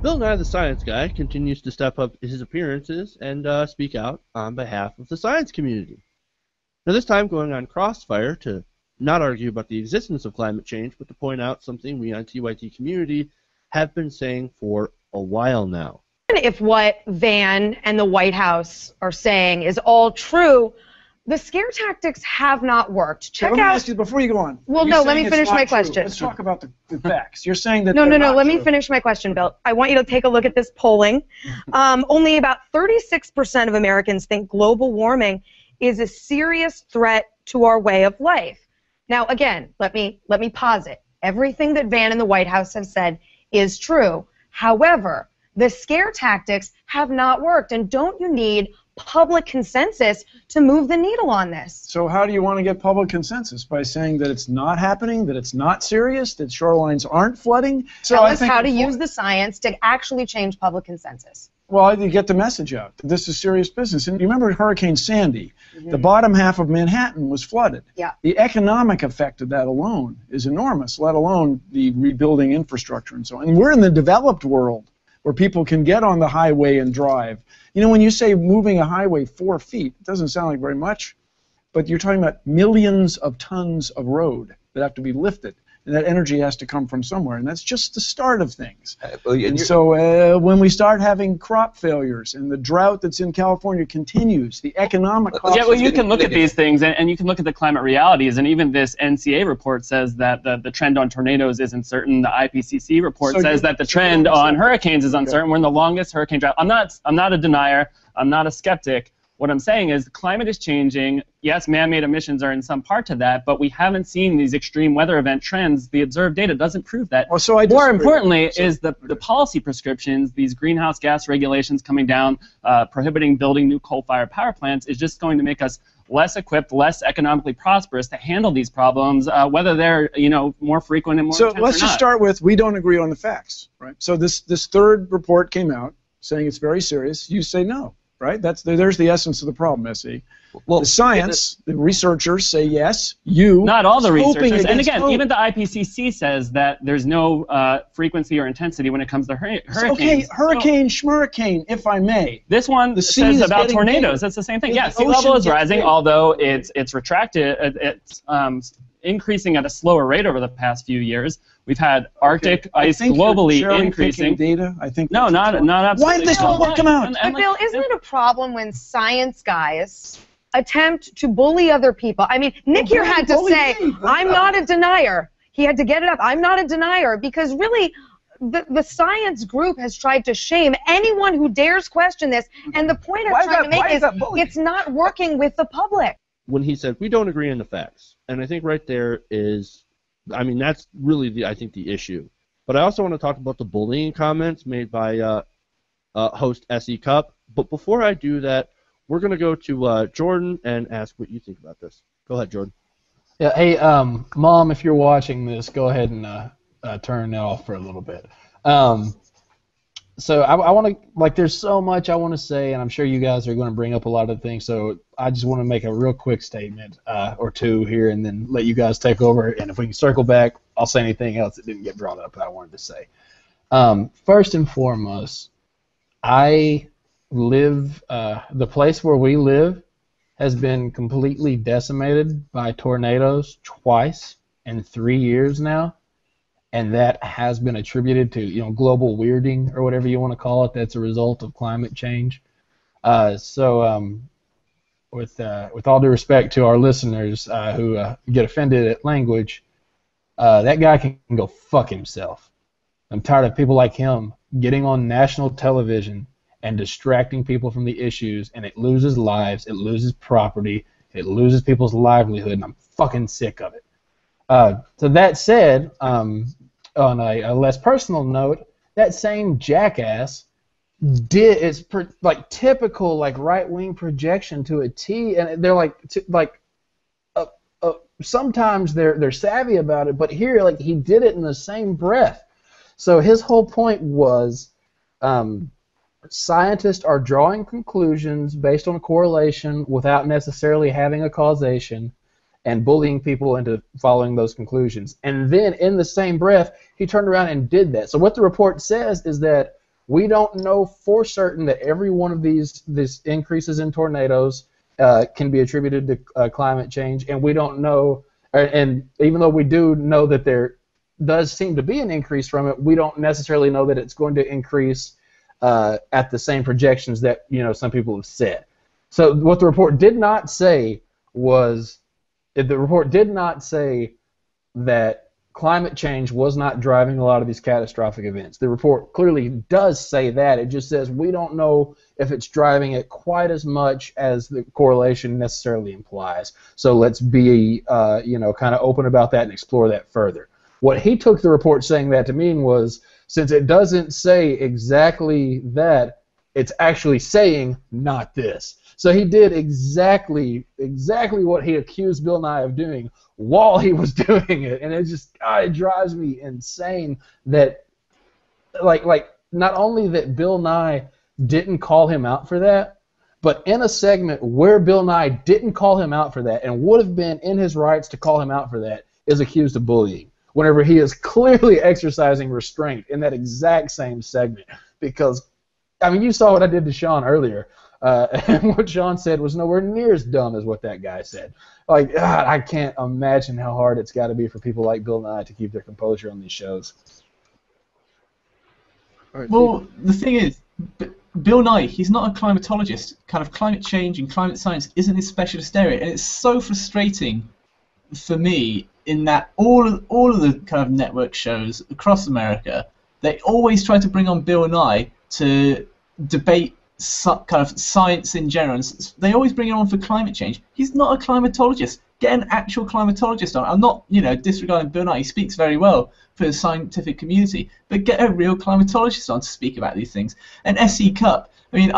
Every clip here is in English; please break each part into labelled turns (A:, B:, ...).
A: Bill Nye the Science Guy continues to step up his appearances and speak out on behalf of the science community. Now this time going on Crossfire to not argue about the existence of climate change, but to point out something we on TYT Community have been saying for a while now.
B: If what Van and the White House are saying is all true, the scare tactics have not worked. Check
C: let me
B: out.
C: ask you before you go on.
B: Well, no, let me finish my question.
C: Let's talk about the facts. You're saying that.
B: No. Let me finish my question, Bill. I want you to take a look at this polling. Only about 36% of Americans think global warming is a serious threat to our way of life. Now, again, let me posit. Everything that Van and the White House have said is true. However, the scare tactics have not worked, and don't you need public consensus to move the needle on this?
C: So how do you want to get public consensus? By saying that it's not happening, that it's not serious, that shorelines aren't flooding?
B: Tell us how to use the science to actually change public consensus.
C: Well, you get the message out. This is serious business. And you remember Hurricane Sandy? The bottom half of Manhattan was flooded.
B: Yeah.
C: The economic effect of that alone is enormous, let alone the rebuilding infrastructure and so on. And we're in the developed world where people can get on the highway and drive. You know, when you say moving a highway 4 feet, it doesn't sound like very much, but you're talking about millions of tons of road that have to be lifted, and that energy has to come from somewhere, and that's just the start of things. And so when we start having crop failures and the drought that's in California continues, the economic cost...
D: Yeah, well, you can look at these things, and you can look at the climate realities, and even this NCA report says that the trend on tornadoes is uncertain. The IPCC report says that the trend on hurricanes is uncertain. We're in the longest hurricane drought. I'm not a denier. I'm not a skeptic. What I'm saying is the climate is changing. Yes, man-made emissions are in some part to that, but we haven't seen these extreme weather event trends. The observed data doesn't prove that.
C: Well, so
D: More importantly is the policy prescriptions, these greenhouse gas regulations coming down, prohibiting building new coal-fired power plants is just going to make us less equipped, less economically prosperous to handle these problems, whether they're more frequent and more intense or not.
C: So let's just start with we don't agree on the facts, right? So this third report came out saying it's very serious. You say no. Right? There's the essence of the problem, S.E. Well, the science, the researchers say yes,
D: not all the researchers. And again, even the IPCC says that there's no frequency or intensity when it comes to hurricanes.
C: Okay, hurricane, schmurricane, if I may.
D: This one says about tornadoes. That's the same thing. Yeah, sea level is rising, although it's retracted. It's increasing at a slower rate over the past few years. We've had Arctic ice globally increasing.
C: Data? I think
D: no, not absolutely.
C: Why did this report come out?
B: But Bill, isn't it a problem when science guys attempt to bully other people? I mean, Nick here had to say, I'm not a denier. He had to get it up. I'm not a denier, because really the science group has tried to shame anyone who dares question this, and the point I'm trying to make is it's not working with the public.
A: When he said, we don't agree on the facts, and I think right there is, I mean, that's really the issue. But I also want to talk about the bullying comments made by host S.E. Cupp. But before I do that, we're going to go to Jordan and ask what you think about this. Go ahead, Jordan.
E: Yeah, hey, Mom, if you're watching this, go ahead and turn it off for a little bit. So I want to, like, there's so much I want to say, and I'm sure you guys are going to bring up a lot of things, so I just want to make a real quick statement or two here and then let you guys take over, and if we can circle back, I'll say anything else that didn't get brought up that I wanted to say. First and foremost, I live, the place where we live has been completely decimated by tornadoes twice in 3 yeers now. And that has been attributed to, global weirding or whatever you want to call it. That's a result of climate change. With all due respect to our listeners who get offended at language, that guy can go fuck himself. I'm tired of people like him getting on national television and distracting people from the issues, and it loses lives, it loses property, it loses people's livelihood, and I'm fucking sick of it. So that said, on a less personal note, that same jackass is like typical right-wing projection to a T, and they're sometimes they're savvy about it, but here he did it in the same breath. So his whole point was scientists are drawing conclusions based on correlation without necessarily having a causation, and bullying people into following those conclusions. And then in the same breath, he turned around and did that. So what the report says is that We don't know for certain that every one of these increases in tornadoes can be attributed to climate change, and we don't know, and even though we do know that there does seem to be an increase from it, we don't necessarily know that it's going to increase at the same projections that some people have said. So what the report did not say was, the report did not say that climate change was not driving a lot of these catastrophic events. The report clearly does say that. It just says we don't know if it's driving it quite as much as the correlation necessarily implies. So let's be, kind of open about that and explore that further. What he took the report saying that to mean was, since it doesn't say exactly that, it's actually saying not this. So he did exactly what he accused Bill Nye of doing while he was doing it, and it drives me insane that, like not only that Bill Nye didn't call him out for that, but in a segment where Bill Nye didn't call him out for that and would have been in his rights to call him out for that, is accused of bullying, whenever he is clearly exercising restraint in that exact same segment. Because, I mean, you saw what I did to Sean earlier. And what Sean said was nowhere near as dumb as what that guy said. Like, God, I can't imagine how hard it's got to be for people like Bill Nye to keep their composure on these shows.
A: Right,
F: well, the thing is, Bill Nye, he's not a climatologist. Kind of climate change and climate science isn't his specialist area, and it's so frustrating for me in that all of the kind of network shows across America, they always try to bring on Bill Nye to debate kind of science in general, and they always bring him on for climate change. He's not a climatologist. Get an actual climatologist on. I'm not, disregarding Bill Nye. He speaks very well for the scientific community, but get a real climatologist on to speak about these things. And S.E. Cupp, I mean,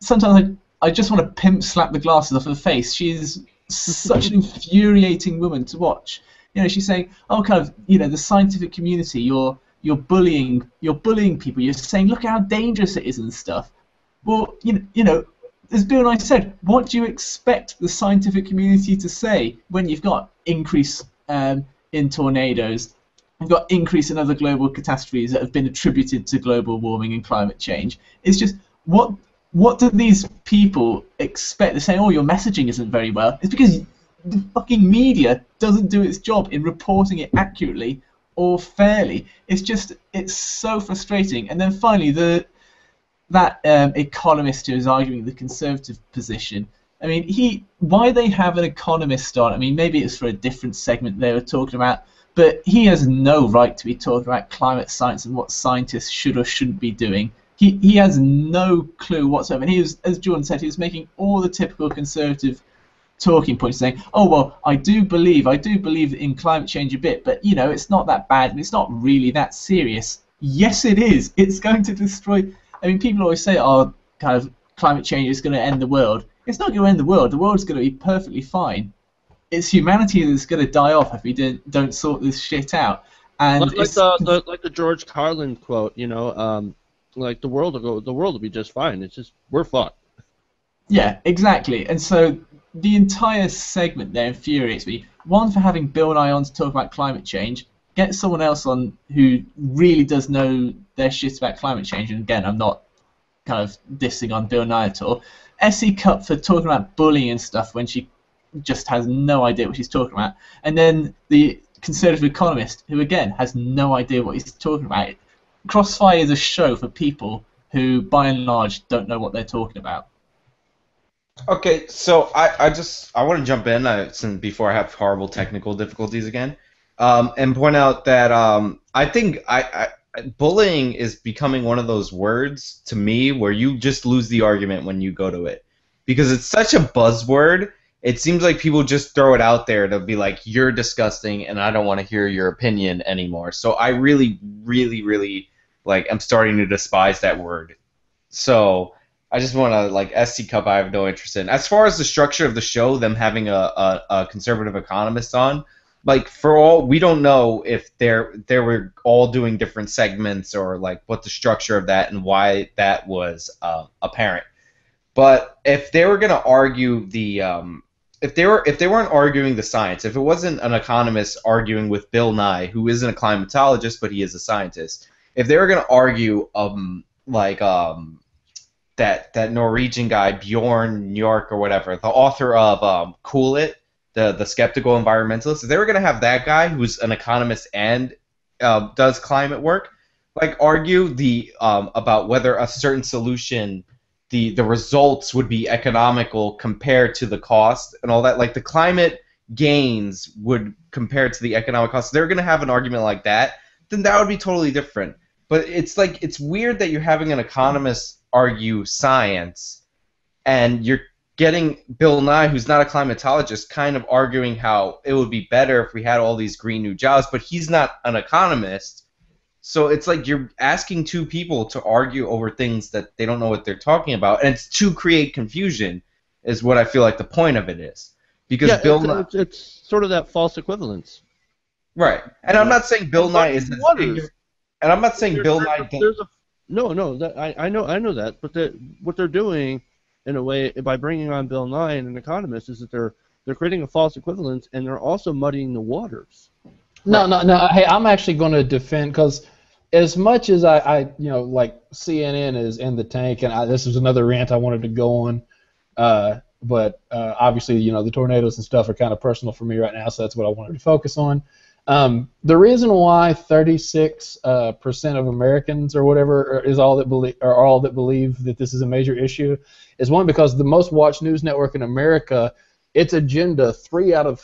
F: sometimes I just want to pimp slap the glasses off her face. She's such an infuriating woman to watch. She's saying, oh, kind of, the scientific community, you're bullying people. You're saying, look how dangerous it is and stuff. Well, as Bill Nye said, what do you expect the scientific community to say when you've got increase in tornadoes, you've got increase in other global catastrophes that have been attributed to global warming and climate change? It's just, what do these people expect? They're saying, oh, your messaging isn't very well. It's because the fucking media doesn't do its job in reporting it accurately or fairly. It's so frustrating. And then finally, that economist who is arguing the conservative position, I mean, why they have an economist on, I mean, maybe it's for a different segment they were talking about, but he has no right to be talking about climate science and what scientists should or shouldn't be doing. He has no clue whatsoever. And he was, as Jordan said, he was making all the typical conservative talking points, saying, oh, well, I do believe in climate change a bit, but, it's not that bad and it's not really that serious. Yes, it is. It's going to destroy... I mean, people always say, oh, kind of climate change is going to end the world. It's not going to end the world. The world's going to be perfectly fine. It's humanity that's going to die off if we don't sort this shit out. And
A: like the George Carlin quote, like the world will be just fine. It's just we're fucked.
F: Yeah, exactly. And so the entire segment there infuriates me. One, for having Bill Nye on to talk about climate change. Get someone else on who really does know their shit about climate change. And again, I'm not kind of dissing on Bill Nye at all. S.E. Cupp for talking about bullying and stuff when she just has no idea what she's talking about. And then the conservative economist who, again, has no idea what he's talking about. Crossfire is a show for people who, by and large, don't know what they're talking about.
G: Okay, so I want to jump in before I have horrible technical difficulties again. And point out that I think bullying is becoming one of those words to me where you just lose the argument when you go to it. Because it's such a buzzword, it seems like people just throw it out there to be like, you're disgusting and I don't want to hear your opinion anymore. So I really, really, really, I'm starting to despise that word. So I just want to, SC Cup I have no interest in. As far as the structure of the show, them having a conservative economist on, for all, we don't know if they were all doing different segments or what the structure of that and why that was apparent. But if they were going to argue if they weren't arguing the science, if it wasn't an economist arguing with Bill Nye, who isn't a climatologist but he is a scientist, if they were going to argue that Norwegian guy Bjorn York or whatever, the author of Cool It, the skeptical environmentalist. If they were going to have that guy who's an economist and does climate work, like argue about whether a certain solution, the results would be economical compared to the cost and all that, like the climate gains would compare to the economic cost. If they're going to have an argument like that, then that would be totally different. But it's weird that you're having an economist argue science, and you're getting Bill Nye, who's not a climatologist, kind of arguing how it would be better if we had all these green new jobs, but he's not an economist. So it's like you're asking two people to argue over things that they don't know what they're talking about, and it's to create confusion is what I feel like the point of it is. Because Bill Nye,
A: it's sort of that false equivalence.
G: Right. And I'm not saying Bill Nye is and I'm not saying Bill Nye.
A: I know that, but what they're doing, in a way, by bringing on Bill Nye and an economist, is that they're creating a false equivalence, and they're also muddying the waters.
E: No. Hey, I'm actually going to defend, because as much as I like CNN is in the tank, and this is another rant I wanted to go on, but obviously, the tornadoes and stuff are kind of personal for me right now, so that's what I wanted to focus on. The reason why 36% of Americans or whatever is all that believe that this is a major issue is, one, because the most watched news network in America, its agenda 3 out of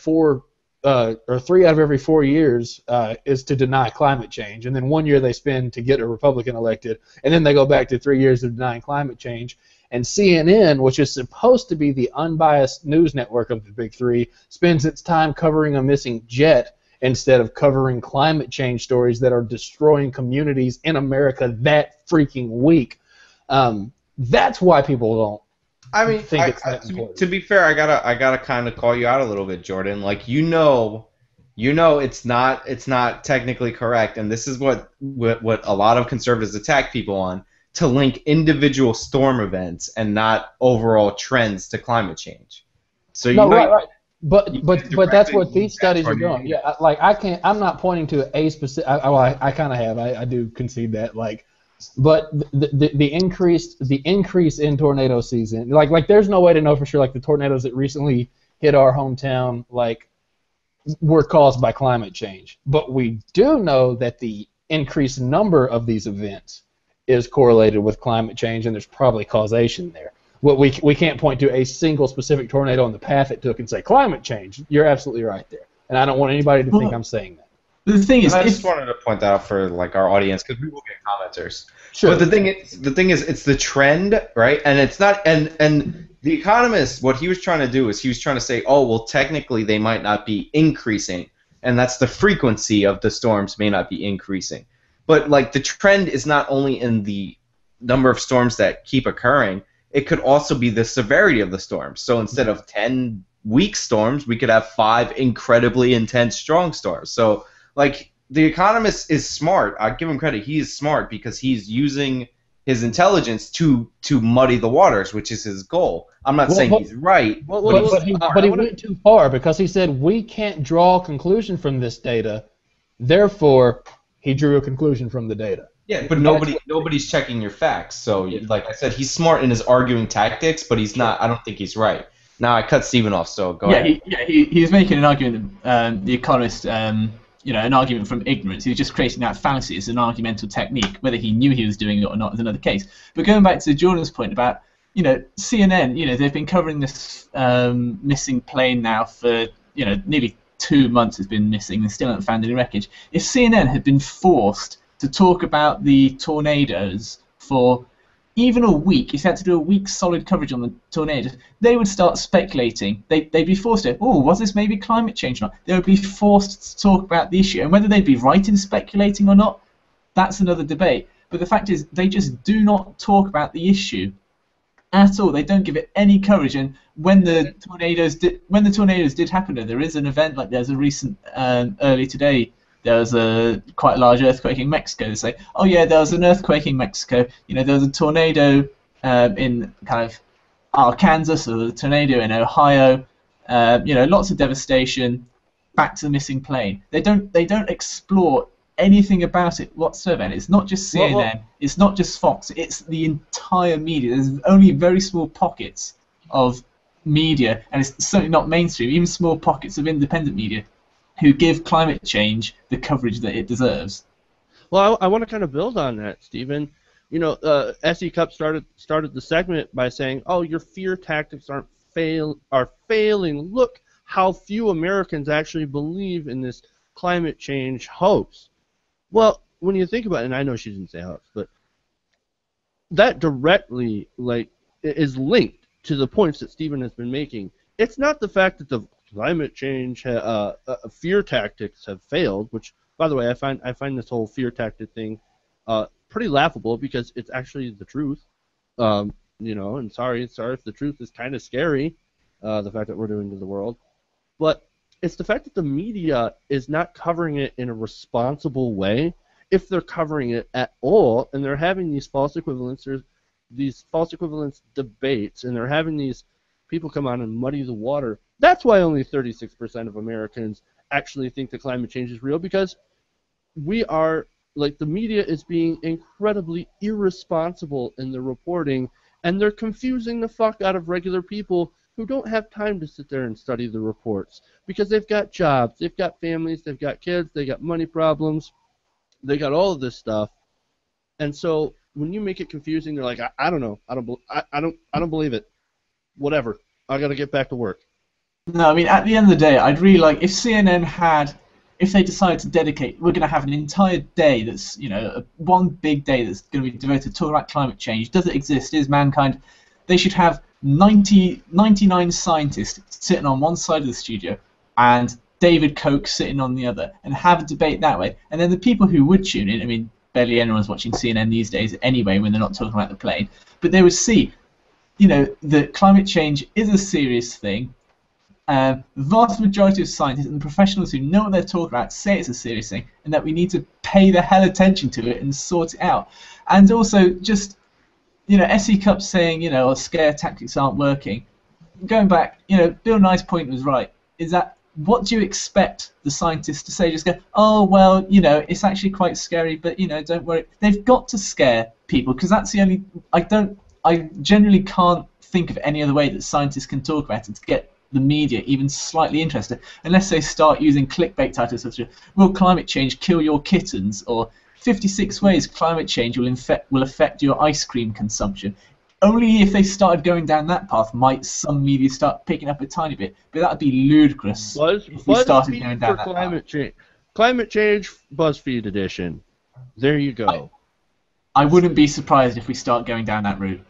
E: every 4 years is to deny climate change, and then 1 year they spend to get a Republican elected, and then they go back to 3 years of denying climate change. And CNN, which is supposed to be the unbiased news network of the big three, spends its time covering a missing jet instead of covering climate change stories that are destroying communities in America that freaking week. That's why people don't. Think it's that important.
G: To be fair, I gotta kind of call you out a little bit, Jordan. Like it's not technically correct, and this is what a lot of conservatives attack people on, to link individual storm events and not overall trends to climate change. So
E: right. But that's what these studies are doing. Yeah, like I'm not pointing to a specific. I kind of have. I do concede that. But the increase in tornado season, like there's no way to know for sure. Like the tornadoes that recently hit our hometown, were caused by climate change. But we do know that the increased number of these events is correlated with climate change, and there's probably causation there. We can't point to a single specific tornado on the path it took and say climate change. You're absolutely right there, and I don't want anybody to think I'm saying that.
F: The thing is,
G: I just wanted to point that out for our audience, because we will get commenters.
E: Sure.
G: But the thing is, it's the trend, right? And it's not. And the Economist, what he was trying to do is he was trying to say, oh, well, technically they might not be increasing, and that's the frequency of the storms may not be increasing. But the trend is not only in the number of storms that keep occurring, it could also be the severity of the storms. So instead of 10 weak storms, we could have 5 incredibly intense strong storms. So the Economist is smart. I give him credit. He is smart because he's using his intelligence to muddy the waters, which is his goal. I'm not saying he's right.
E: But he went too far, because he said we can't draw a conclusion from this data, therefore he drew a conclusion from the data.
G: Yeah, but nobody's checking your facts. So, like I said, he's smart in his arguing tactics, but he's not. I don't think he's right. Now I cut Stephen off, so go ahead.
F: He was making an argument. The Economist, an argument from ignorance. He was just creating that fallacy as an argumental technique. Whether he knew he was doing it or not is another case. But going back to Jordan's point about, CNN, they've been covering this missing plane now for, nearly 2 months. It's been missing and still haven't found any wreckage. If CNN had been forced to talk about the tornadoes for even a week, if they had to do a week's solid coverage on the tornadoes, they would start speculating. They'd be forced to, was this maybe climate change or not? They would be forced to talk about the issue. And whether they'd be right in speculating or not, that's another debate. But the fact is, they just do not talk about the issue at all. They don't give it any coverage. And when the tornadoes did happen, there is an event, there's a recent, early today, there was a quite large earthquake in Mexico. They say, oh yeah, there was an earthquake in Mexico. There was a tornado in kind of Arkansas, or a tornado in Ohio. Lots of devastation. Back to the missing plane. They don't explore anything about it whatsoever. And it's not just CNN, it's not just Fox, it's the entire media. There's only very small pockets of media, and it's certainly not mainstream, even small pockets of independent media, who give climate change the coverage that it deserves.
A: Well, I want to kind of build on that, Stephen. You know, SE Cupp started the segment by saying, "Oh, your fear tactics are failing. Look how few Americans actually believe in this climate change hoax." Well, when you think about it, and I know she didn't say hoax, but that directly is linked to the points that Stephen has been making. It's not the fact that the climate change fear tactics have failed, which, by the way, I find this whole fear tactic thing pretty laughable because it's actually the truth. You know, and sorry if the truth is kind of scary, the fact that we're doing to the world, but it's the fact that the media is not covering it in a responsible way. If they're covering it at all, and they're having these false equivalence debates, and they're having these people come on and muddy the water. That's why only 36% of Americans actually think that climate change is real, because we are, the media is being incredibly irresponsible in the reporting, and they're confusing the fuck out of regular people who don't have time to sit there and study the reports, because they've got jobs, they've got families, they've got kids, they got money problems, they got all of this stuff, and so when you make it confusing, they're like, I don't know, I don't believe it, whatever, I got to get back to work.
F: No, I mean, at the end of the day, I'd really like if CNN if they decided to dedicate, we're going to have an entire day that's, one big day that's going to be devoted to talking about climate change. Does it exist? Is mankind? They should have 99 scientists sitting on one side of the studio and David Koch sitting on the other, and have a debate that way. And then the people who would tune in, I mean, barely anyone's watching CNN these days anyway when they're not talking about the plane, but they would see, that climate change is a serious thing. The vast majority of scientists and professionals who know what they're talking about say it's a serious thing, and that we need to pay the hell attention to it and sort it out. And also just, SE Cupp saying, scare tactics aren't working. Going back, Bill Nye's point was right, is that what do you expect the scientists to say? Just go, oh, well, it's actually quite scary, but, don't worry. They've got to scare people, because that's the only, I generally can't think of any other way that scientists can talk about it to get the media even slightly interested, unless they start using clickbait titles such as "Will climate change kill your kittens?" or 56 ways climate change will affect your ice cream consumption. Only if they started going down that path might some media start picking up a tiny bit, but that would be ludicrous if we started going down that
A: climate
F: path.
A: Change. Climate change, BuzzFeed edition. There you go.
F: I wouldn't be surprised if we start going down that route.